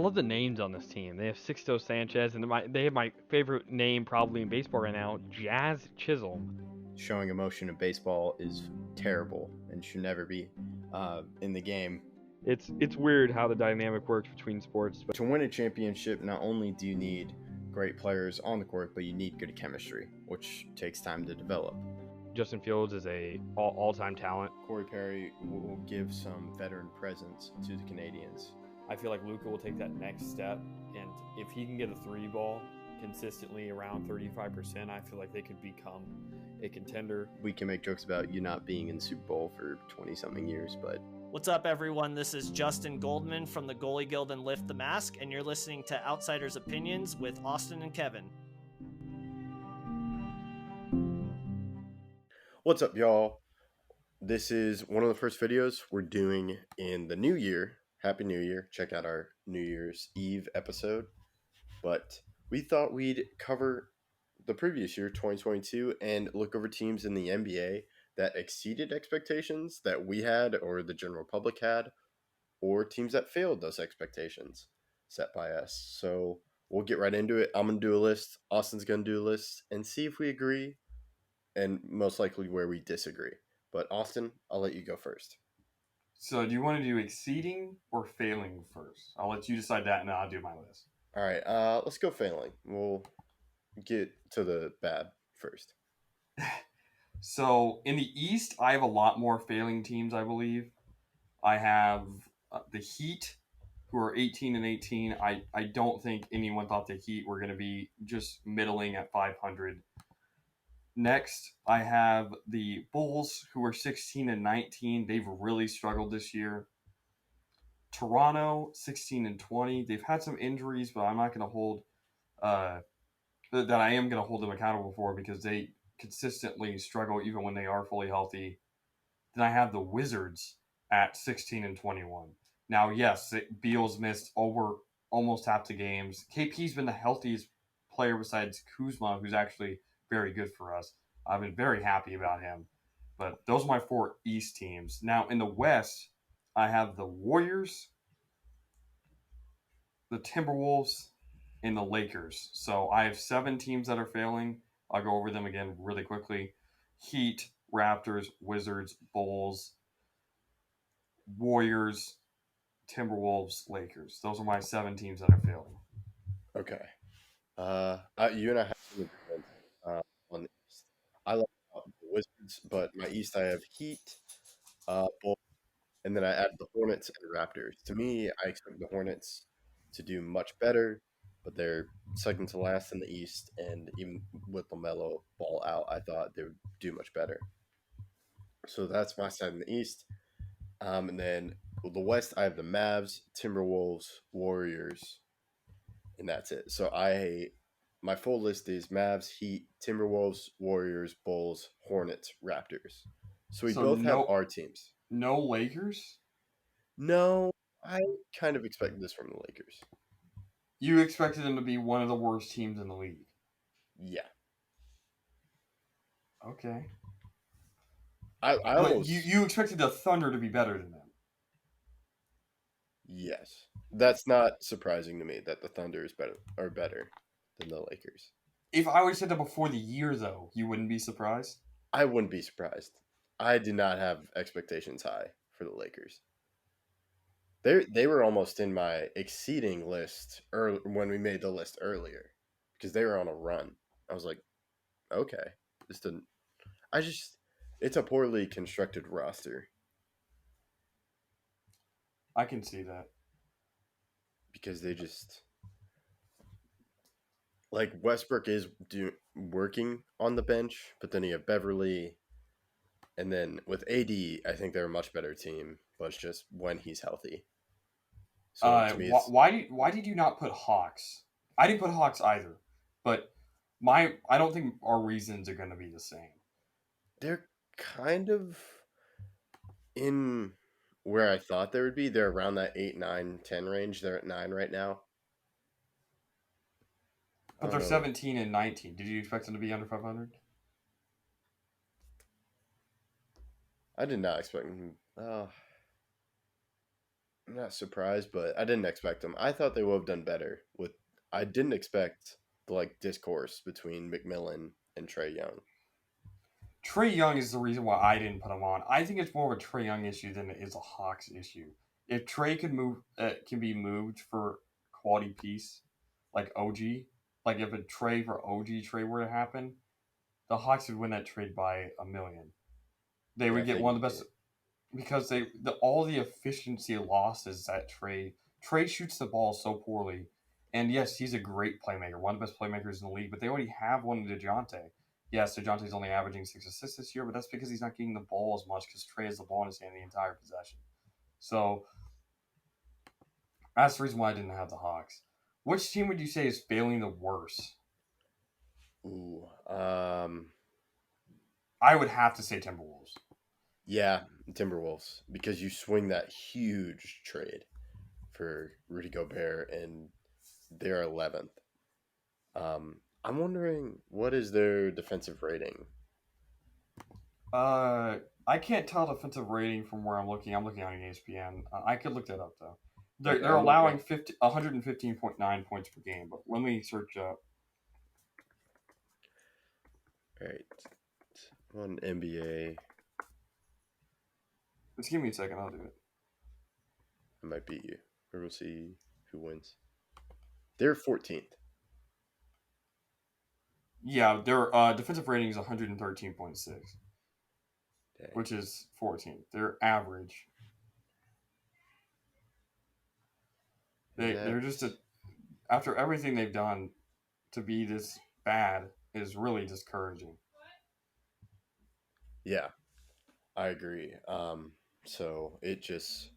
love the names on this team. They have Sixto Sanchez, and they have my favorite name probably in baseball right now, Jazz Chisholm. Showing emotion in baseball is terrible and should never be in the game. It's weird how the dynamic works between sports. But to win a championship, not only do you need great players on the court, but you need good chemistry, which takes time to develop. Justin Fields is a all-time talent. Corey Perry will give some veteran presence to the Canadians. I feel like Luka will take that next step, and if he can get a three ball consistently around 35%, I feel like they could become a contender. We can make jokes about you not being in the Super Bowl for 20-something years, but... What's up, everyone? This is Justin Goldman from the Goalie Guild and Lift the Mask, and you're listening to Outsiders Opinions with Austin and Kevin. What's up, y'all? This is one of the first videos we're doing in the new year. Happy New Year. Check out our New Year's Eve episode. But we thought we'd cover the previous year, 2022, and look over teams in the NBA that exceeded expectations that we had or the general public had, or teams that failed those expectations set by us. So we'll get right into it. I'm going to do a list. Austin's going to do a list and see if we agree and most likely where we disagree. But Austin, I'll let you go first. So do you want to do exceeding or failing first? I'll let you decide that, and then I'll do my list. All right, let's go failing. We'll get to the bad first. So in the East, I have a lot more failing teams, I believe. I have the Heat, who are 18-18. I don't think anyone thought the Heat were going to be just middling at 500. Next, I have the Bulls, who are 16-19. They've really struggled this year. Toronto, 16-20. They've had some injuries, but I'm not going to hold that I am going to hold them accountable for because they consistently struggle even when they are fully healthy. Then I have the Wizards at 16-21. Now, yes, Beal's missed over almost half the games. KP's been the healthiest player besides Kuzma, who's actually very good for us. I've been very happy about him. But those are my four East teams. Now, in the West, I have the Warriors, the Timberwolves, and the Lakers. So I have 7 teams that are failing. I'll go over them again really quickly. Heat, Raptors, Wizards, Bulls, Warriors, Timberwolves, Lakers. Those are my 7 teams that are failing. Okay. You and I have some agreement on the East. I love the Wizards, but my East I have Heat, Bulls, and then I add the Hornets and Raptors. To me, I expect the Hornets to do much better, but they're second to last in the East, and even with LaMelo Ball out, I thought they would do much better. So that's my side in the East. And then the West, I have the Mavs, Timberwolves, Warriors, and that's it. So my full list is Mavs, Heat, Timberwolves, Warriors, Bulls, Hornets, Raptors. So we both have our teams. No Lakers? No, I kind of expected this from the Lakers. You expected them to be one of the worst teams in the league? Yeah. Okay. I almost... You expected the Thunder to be better than them? Yes. That's not surprising to me that the Thunder is better than the Lakers. If I would have said that before the year, though, you wouldn't be surprised? I wouldn't be surprised. I did not have expectations high for the Lakers. They were almost in my exceeding list when we made the list earlier because they were on a run. I was like, okay, it's a poorly constructed roster. I can see that. Because they just like Westbrook is working on the bench, but then you have Beverly, and then with AD, I think they're a much better team, but it's just when he's healthy. So to me, why did you not put Hawks? I didn't put Hawks either, but I don't think our reasons are going to be the same. They're kind of in where I thought they would be. They're around that 8, 9, 10 range. They're at 9 right now. But they're 17-19. Did you expect them to be under 500? I did not expect them. I'm not surprised, but I didn't expect them. I thought they would have done better with. I didn't expect the discourse between McMillan and Trae Young. Trae Young is the reason why I didn't put him on. I think it's more of a Trae Young issue than it is a Hawks issue. If Trae can be moved for quality piece, like OG, like if a trade for OG trade were to happen, the Hawks would win that trade by a million. They would get one of the best because all the efficiency losses that Trae shoots the ball so poorly, and yes, he's a great playmaker, one of the best playmakers in the league. But they already have one in DeJounte. Yes, DeJounte's only averaging 6 assists this year, but that's because he's not getting the ball as much because Trae has the ball in his hand the entire possession. So that's the reason why I didn't have the Hawks. Which team would you say is failing the worst? Ooh, I would have to say Timberwolves. Yeah, Timberwolves, because you swing that huge trade for Rudy Gobert and they're 11th. I'm wondering, what is their defensive rating? I can't tell defensive rating from where I'm looking. I'm looking on ESPN. I could look that up though. They're Okay, allowing 115.9 points per game, but let me search up. All right, on NBA. Just give me a second. I'll do it. I might beat you. Or we'll see who wins. They're 14th. Yeah, their defensive rating is 113.6, which is 14th. Their average. They're just after everything they've done to be this bad is really discouraging. Yeah, I agree. So it just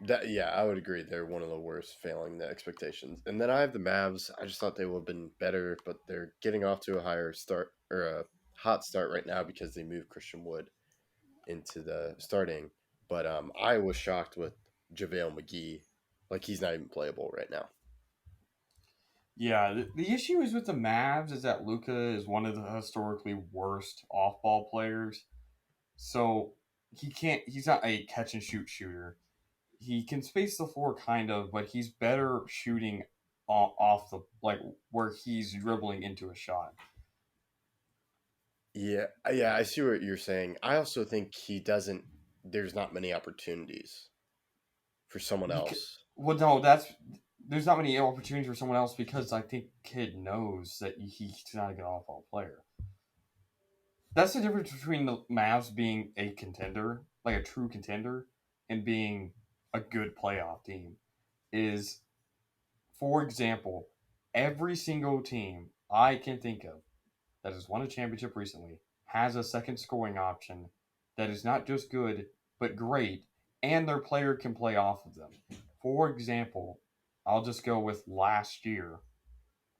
I would agree they're one of the worst, failing the expectations. And then I have the Mavs. I just thought they would have been better, but they're getting off to a higher start or a hot start right now because they moved Christian Wood into the starting. But I was shocked with JaVale McGee. Like, he's not even playable right now. Yeah, the issue is with the Mavs is that Luka is one of the historically worst off-ball players. So he's not a catch-and-shoot shooter. He can space the floor kind of, but he's better shooting off the, where he's dribbling into a shot. Yeah, I see what you're saying. I also think there's not many opportunities for someone else. Well, no, there's not many opportunities for someone else because I think Kid knows that he's not a good off-ball player. That's the difference between the Mavs being a contender, like a true contender, and being a good playoff team. Is, for example, every single team I can think of that has won a championship recently has a second scoring option that is not just good, but great, and their player can play off of them. For example, I'll just go with last year,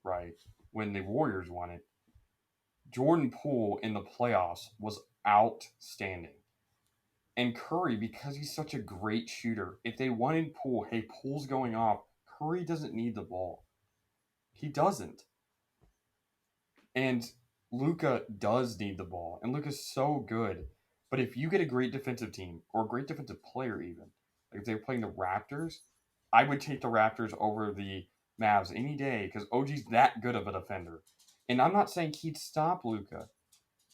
right, when the Warriors won it. Jordan Poole in the playoffs was outstanding. And Curry, because he's such a great shooter, if they wanted Poole, hey, Poole's going off, Curry doesn't need the ball. He doesn't. And Luka does need the ball, and Luka's so good. But if you get a great defensive team, or a great defensive player even, like if they're playing the Raptors, I would take the Raptors over the Mavs any day because OG's that good of a defender. And I'm not saying he'd stop Luka.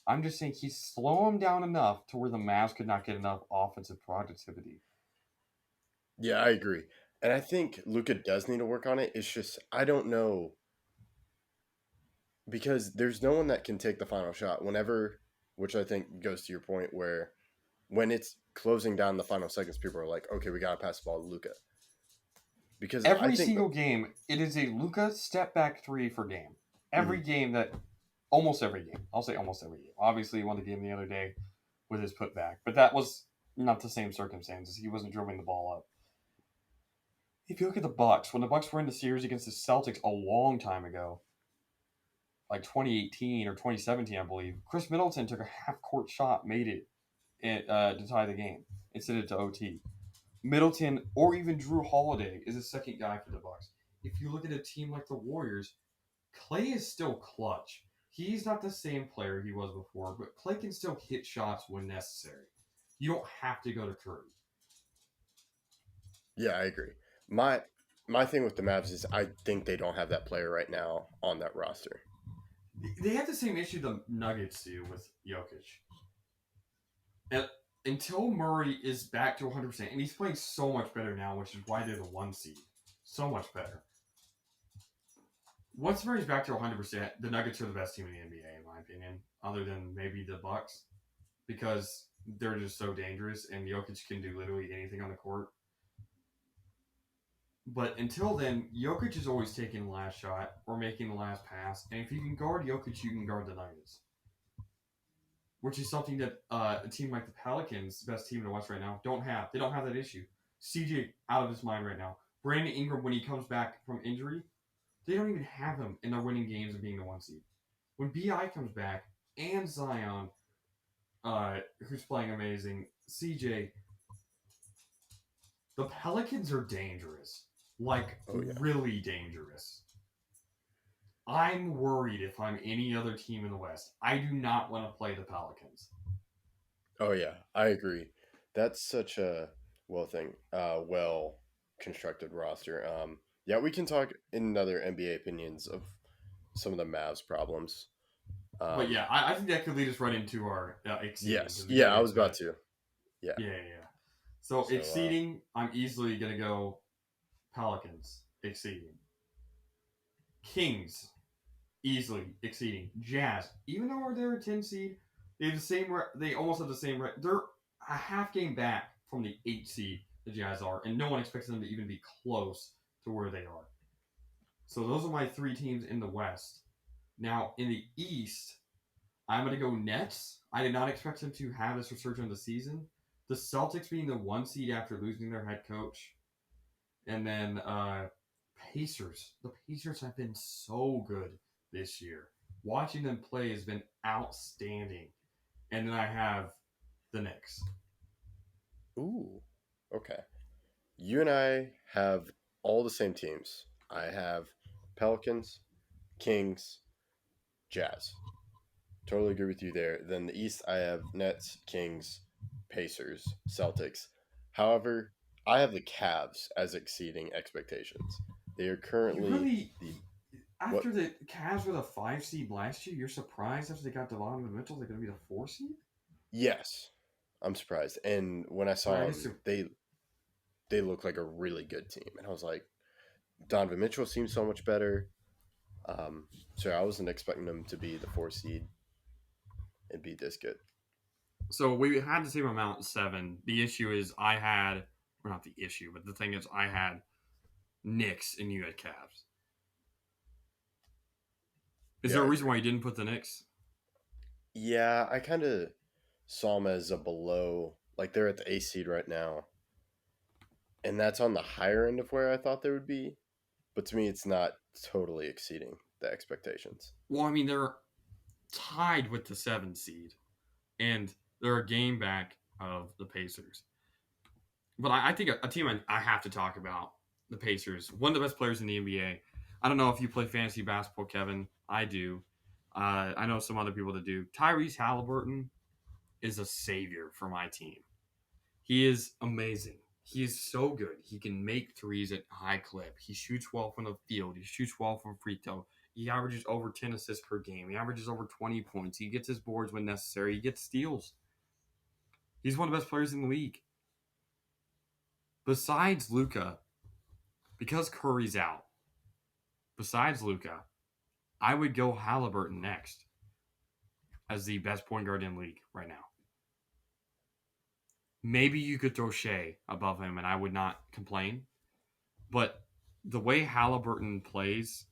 I'm just saying he'd slow him down enough to where the Mavs could not get enough offensive productivity. Yeah, I agree. And I think Luka does need to work on it. It's just, I don't know. Because there's no one that can take the final shot whenever, which I think goes to your point, where when it's closing down the final seconds, people are like, okay, we got to pass the ball to Luka. Because every single game, it is a Luka step back three for game. Every game almost every game. I'll say almost every game. Obviously, he won the game the other day with his putback, but that was not the same circumstances. He wasn't dribbling the ball up. If you look at the Bucks, when the Bucks were in the series against the Celtics a long time ago, like 2018 or 2017, I believe, Chris Middleton took a half-court shot, made it to tie the game and sent it to OT. Middleton or even Drew Holiday is a second guy for the Bucks. If you look at a team like the Warriors, Klay is still clutch. He's not the same player he was before, but Klay can still hit shots when necessary. You don't have to go to Curry. Yeah, I agree. My thing with the Mavs is I think they don't have that player right now on that roster. They have the same issue the Nuggets do with Jokic. And until Murray is back to 100%, and he's playing so much better now, which is why they're the 1 seed. So much better. Once Murray's back to 100%, the Nuggets are the best team in the NBA, in my opinion, other than maybe the Bucks, because they're just so dangerous, and Jokic can do literally anything on the court. But until then, Jokic is always taking the last shot or making the last pass, and if you can guard Jokic, you can guard the Nuggets. Which is something that a team like the Pelicans, the best team in the West right now, don't have. They don't have that issue. CJ out of his mind right now. Brandon Ingram, when he comes back from injury, they don't even have him, and they're winning games and being the 1 seed. When BI comes back, and Zion, who's playing amazing, CJ, the Pelicans are dangerous. Like, Oh, yeah. really dangerous. I'm worried if I'm any other team in the West. I do not want to play the Pelicans. Oh yeah, I agree. That's such a well constructed roster. Yeah, we can talk in other NBA opinions of some of the Mavs problems. But yeah, I think that could lead us right into our exceeding. Yes, yeah, I was about to. Yeah. So So, exceeding, I'm easily gonna go Pelicans exceeding. Kings easily exceeding. Jazz, even though they're a 10 seed, they have the same. They almost have the same. They're a half game back from the 8 seed. The Jazz are, and no one expects them to even be close to where they are. So those are my 3 teams in the West. Now in the East, I'm gonna go Nets. I did not expect them to have this resurgence of the season. The Celtics being the 1 seed after losing their head coach, and then Pacers. The Pacers have been so good this year. Watching them play has been outstanding. And then I have the Knicks. ooh, okay. You and I have all the same teams. I have Pelicans, Kings, Jazz. Totally agree with you there. Then the East, I have Nets, Kings, Pacers, Celtics. However, I have the Cavs as exceeding expectations. They are currently Really, the after the Cavs were the 5 seed last year, you're surprised after they got Donovan Mitchell, they're going to be the 4 seed? yes. I'm surprised. And when I saw Well, I them, guess they look like a really good team, and I was like, Donovan Mitchell seems so much better. So I wasn't expecting them to be the 4 seed and be this good. So we had the same amount, 7. The issue is I had, or not the issue, but the thing is I had Knicks and you had Cavs. Is there a reason why you didn't put the Knicks? Yeah, I kind of saw them as a below, like they're at the 8 seed right now, and that's on the higher end of where I thought they would be. But to me, it's not totally exceeding the expectations. Well, I mean, they're tied with the 7 seed, and they're a game back of the Pacers. But I think a team I have to talk about, the Pacers, one of the best players in the NBA. I don't know if you play fantasy basketball, Kevin. I do. I know some other people that do. Tyrese Halliburton is a savior for my team. He is amazing. He is so good. He can make threes at high clip. He shoots well from the field. He shoots well from free throw. He averages over 10 assists per game. He averages over 20 points. He gets his boards when necessary. He gets steals. He's one of the best players in the league. Besides Luka, because Curry's out, besides Luka, I would go Halliburton next as the best point guard in the league right now. Maybe you could throw Shea above him, and I would not complain. But the way Halliburton plays,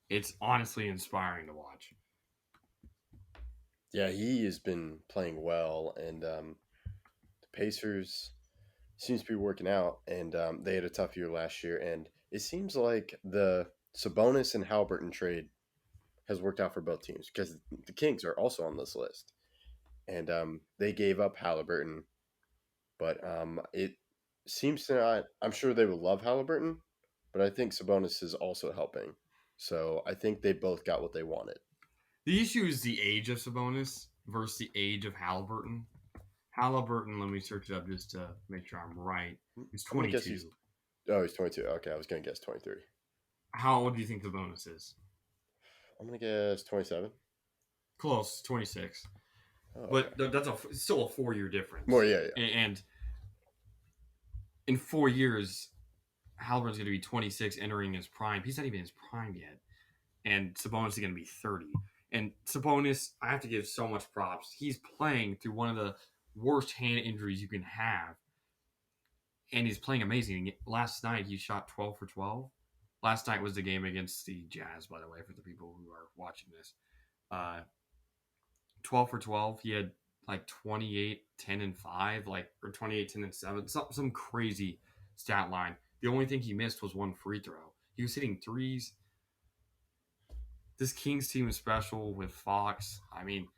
it's honestly inspiring to watch. Yeah, he has been playing well, and the Pacers seems to be working out, and they had a tough year last year, and it seems like the Sabonis and Halliburton trade has worked out for both teams because the Kings are also on this list, and they gave up Halliburton, but it seems to not. I'm sure they would love Halliburton, but I think Sabonis is also helping, so I think they both got what they wanted. The issue is the age of Sabonis versus the age of Halliburton. Halliburton, let me search it up just to make sure I'm right. He's I'm gonna guess 22. he's 22. Okay, I was gonna guess 23. How old do you think the bonus is? I'm gonna guess 27. Close, 26. Oh, But okay. that's still a 4-year difference. More, yeah. And in 4 years, Halliburton's going to be 26, entering his prime. He's not even in his prime yet. And Sabonis is going to be 30. And Sabonis, I have to give so much props. He's playing through one of the worst hand injuries you can have. And he's playing amazing. Last night, he shot 12 for 12. Last night was the game against the Jazz, by the way, for the people who are watching this. 12 for 12. He had like 28, 10, and 5, or 28, 10, and 7. Some crazy stat line. The only thing he missed was one free throw. He was hitting threes. This Kings team is special with Fox. I mean,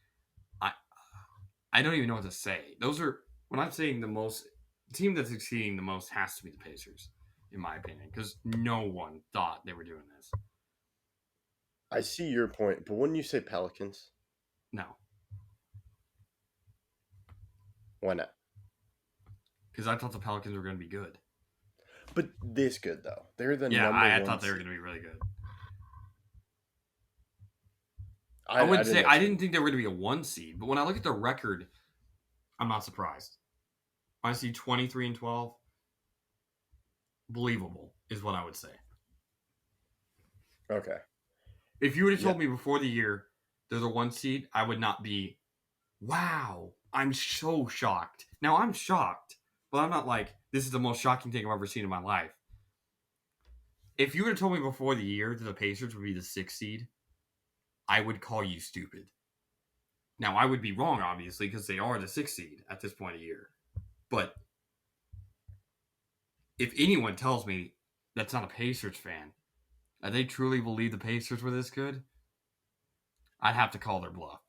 I don't even know what to say. When I'm saying the team that's succeeding the most has to be the Pacers, in my opinion, because no one thought they were doing this. I see your point, but wouldn't you say Pelicans? No. Why not? Because I thought the Pelicans were going to be good. But this good though. They're the number I one thought they were seed. going to be really good. I I didn't think they were going to be a 1 seed, but when I look at the record, I'm not surprised. I see 23 and 12. Believable is what I would say. Okay. If you would have told me before the year they're the 1 seed, I would not be, wow, I'm so shocked. Now I'm shocked, but I'm not like, this is the most shocking thing I've ever seen in my life. If you would have told me before the year that the Pacers would be the 6th seed, I would call you stupid. Now, I would be wrong, obviously, because they are the 6th seed at this point of year. But if anyone tells me that's not a Pacers fan, that they truly believe the Pacers were this good, I'd have to call their bluff.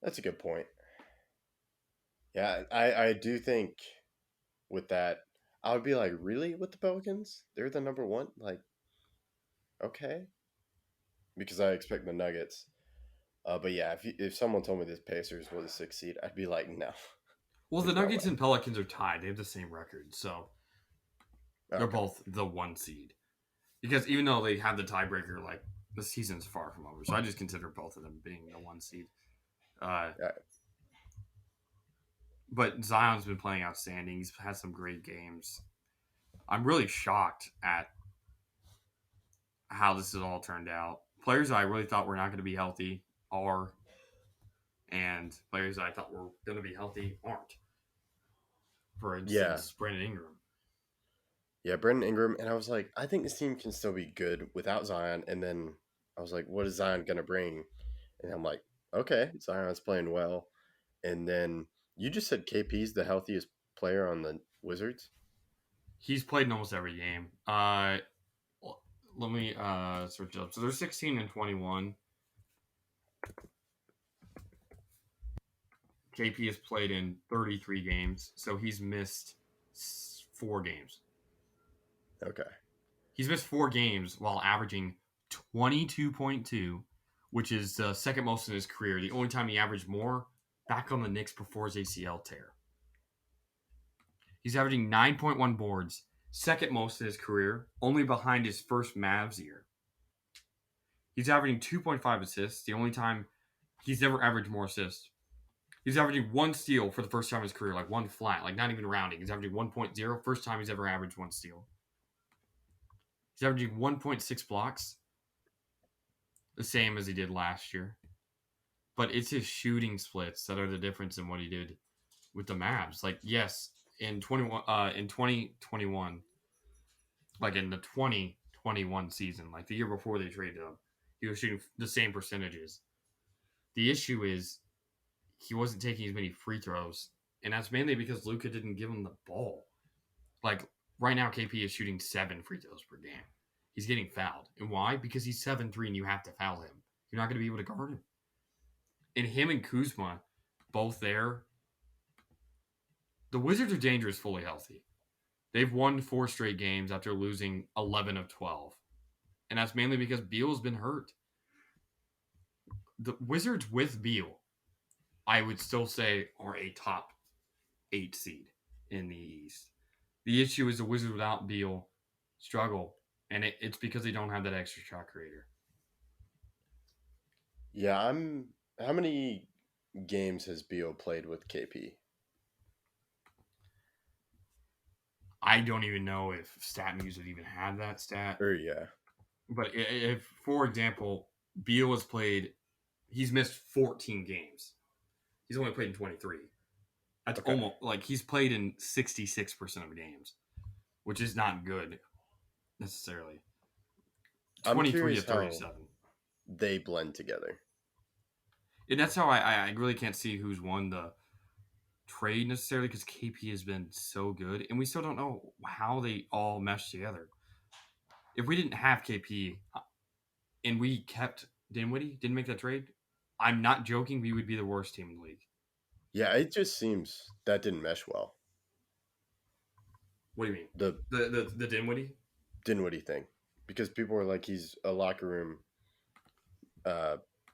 That's a good point. Yeah, I do think with that, I would be like, really? With the Pelicans? They're the number 1? Like, okay. Because I expect the Nuggets. But yeah, if someone told me this Pacers was a 6th seed, I'd be like, no. Well, the There's no Nuggets way. and Pelicans are tied. They have the same record, so they're Okay. both the 1 seed. Because even though they have the tiebreaker, like, the season's far from over. So I just consider both of them being the 1 seed. But Zion's been playing outstanding. He's had some great games. I'm really shocked at how this has all turned out. Players I really thought were not going to be healthy are, and players I thought were going to be healthy aren't. For instance, Brandon Ingram. Yeah, Brandon Ingram. And I was like, I think this team can still be good without Zion. And then I was like, what is Zion going to bring? And I'm like, okay, Zion's playing well. And then you just said KP's the healthiest player on the Wizards? He's played in almost every game. Let me search it up. So they're 16 and 21. KP has played in 33 games, so he's missed 4 games. Okay. He's missed 4 games while averaging 22.2, which is the second most in his career. The only time he averaged more, back on the Knicks before his ACL tear. He's averaging 9.1 boards, second most in his career, only behind his first Mavs year. He's averaging 2.5 assists, the only time he's ever averaged more assists. He's averaging 1 steal for the first time in his career, like 1 flat, like not even rounding. He's averaging 1.0, first time he's ever averaged 1 steal. He's averaging 1.6 blocks, the same as he did last year. But it's his shooting splits that are the difference in what he did with the Mavs. Like, yes, in 2021, like in the 2021 season, like the year before they traded him, he was shooting the same percentages. The issue is he wasn't taking as many free throws, and that's mainly because Luka didn't give him the ball. Like, right now, KP is shooting 7 free throws per game. He's getting fouled. And why? Because he's 7'3", and you have to foul him. You're not going to be able to guard him. And him and Kuzma, both there, the Wizards are dangerous fully healthy. They've won 4 straight games after losing 11 of 12. And that's mainly because Beal's been hurt. The Wizards with Beal I would still say are a top 8 seed in the East. The issue is the Wizards without Beal struggle, and it's because they don't have that extra shot creator. Yeah, How many games has Beal played with KP? I don't even know if StatMuse would even have that stat. Or yeah, But if, for example, Beal has played, he's missed 14 games. He's only played in 23. That's Okay. almost like he's played in 66% of games, which is not good necessarily. I'm 23 to curious how 37. they blend together. And that's how I really can't see who's won the trade necessarily because KP has been so good, and we still don't know how they all mesh together. If we didn't have KP and we kept Dinwiddie, didn't make that trade, I'm not joking, we would be the worst team in the league. Yeah, it just seems that didn't mesh well. What do you mean? The The Dinwiddie? Dinwiddie thing, because people were like he's a locker room,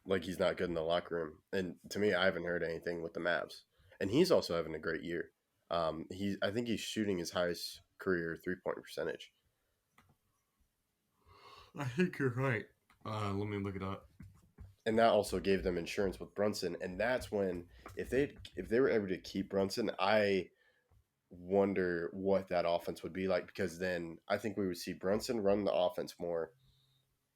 like he's not good in the locker room. And to me, I haven't heard anything with the Mavs, and he's also having a great year. I think he's shooting his highest career 3-point percentage. I think you're right. Let me look it up. And that also gave them insurance with Brunson, and that's when if they were able to keep Brunson, I wonder what that offense would be like, because then I think we would see Brunson run the offense more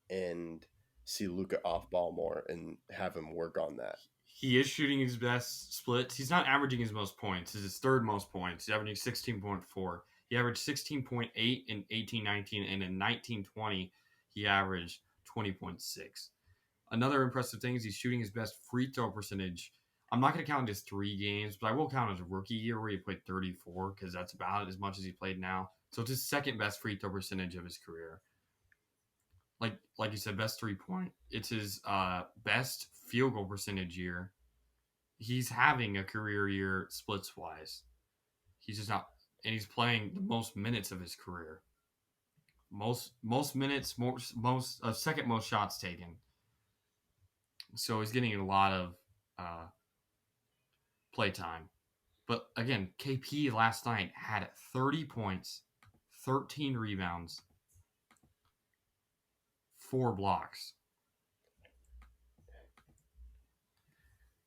and see Luka off ball more and have him work on that. He is shooting his best splits. He's not averaging his most points. It's his third most points. He's averaging 16.4. He averaged 16.8 in 18-19, and in 19-20, he averaged 20.6. Another impressive thing is he's shooting his best free throw percentage. I'm not going to count his 3 games, but I will count his rookie year where he played 34 because that's about as much as he played now. So it's his second best free throw percentage of his career. Like you said, best 3-point. It's his best field goal percentage year. He's having a career year splits wise. He's just not, and he's playing the most minutes of his career. Most minutes, most second most shots taken. So he's getting a lot of play time. But again, KP last night had 30 points, 13 rebounds, 4 blocks.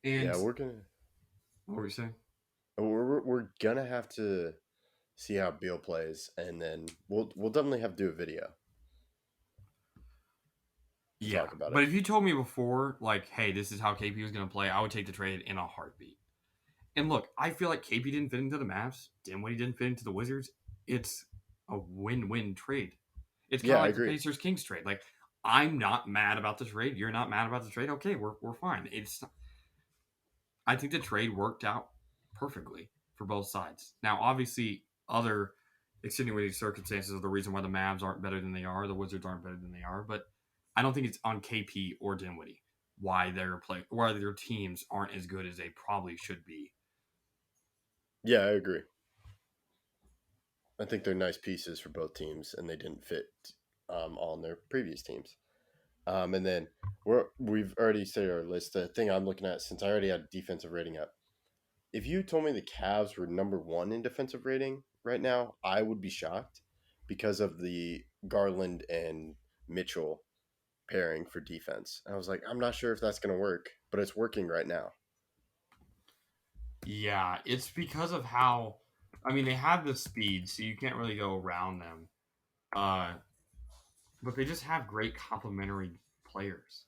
And Yeah, what were you saying? we're gonna have to see how Beal plays, and then we'll definitely have to do a video. Yeah, Talk about but it. if you told me before, like, hey, this is how KP was going to play, I would take the trade in a heartbeat. And look, I feel like KP didn't fit into the Mavs. Dinwiddie didn't fit into the Wizards. It's a win-win trade. It's kind of like the Pacers-Kings trade. Like, I'm not mad about the trade. You're not mad about the trade. Okay, we're fine. I think the trade worked out perfectly for both sides. Now, obviously, other extenuating circumstances are the reason why the Mavs aren't better than they are, the Wizards aren't better than they are, but I don't think it's on KP or Dinwiddie why their teams aren't as good as they probably should be. Yeah, I agree. I think they're nice pieces for both teams, and they didn't fit on their previous teams. And then we've already said our list. The thing I'm looking at, since I already had defensive rating up, if you told me the Cavs were number 1 in defensive rating right now, I would be shocked because of the Garland and Mitchell pairing for defense. And I was like, I'm not sure if that's going to work, but it's working right now. Yeah, it's because of how, I mean, they have the speed, so you can't really go around them. But they just have great complementary players.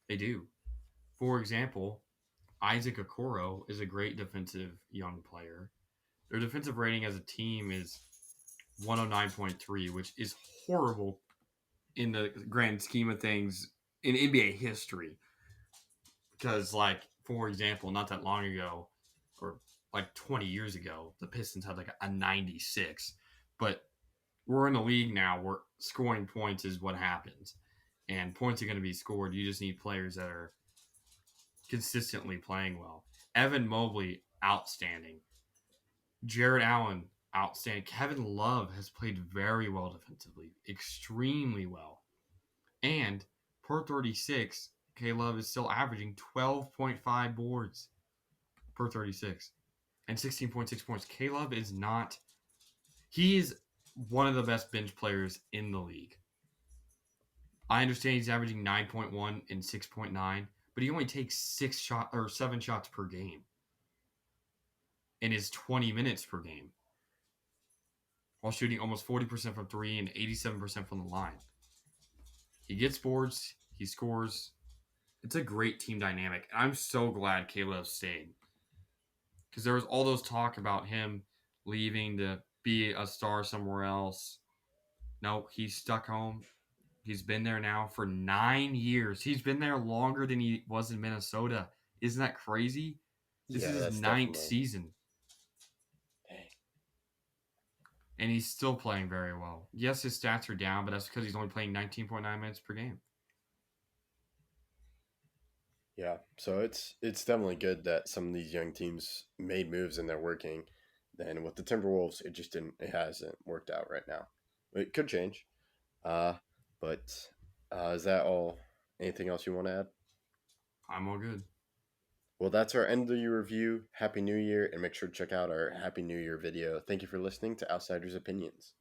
They do. For example, Isaac Okoro is a great defensive young player. Their defensive rating as a team is 109.3, which is horrible in the grand scheme of things in NBA history. Because, like, for example, not that long ago, or like 20 years ago, the Pistons had like a 96. But we're in a league now where scoring points is what happens. And points are going to be scored. You just need players that are consistently playing well. Evan Mobley, outstanding. Jared Allen, outstanding. Kevin Love has played very well defensively, extremely well. And per 36, K Love is still averaging 12.5 boards. per 36 and 16.6 points. Caleb is not. He's one of the best bench players in the league. I understand he's averaging 9.1 and 6.9, but he only takes 7 shots per game and is 20 minutes per game while shooting almost 40% from 3 and 87% from the line. He gets boards, he scores. It's a great team dynamic. And I'm so glad Caleb stayed. Because there was all those talk about him leaving to be a star somewhere else. No, he's stuck home. He's been there now for 9 years. He's been there longer than he was in Minnesota. Isn't that crazy? This is his 9th season. Dang. And he's still playing very well. Yes, his stats are down, but that's because he's only playing 19.9 minutes per game. Yeah, so it's definitely good that some of these young teams made moves and they're working. Then with the Timberwolves, it hasn't worked out right now. It could change. But is that all? Anything else you want to add? I'm all good. Well, that's our end of the year review. Happy New Year, and make sure to check out our Happy New Year video. Thank you for listening to Outsiders Opinions.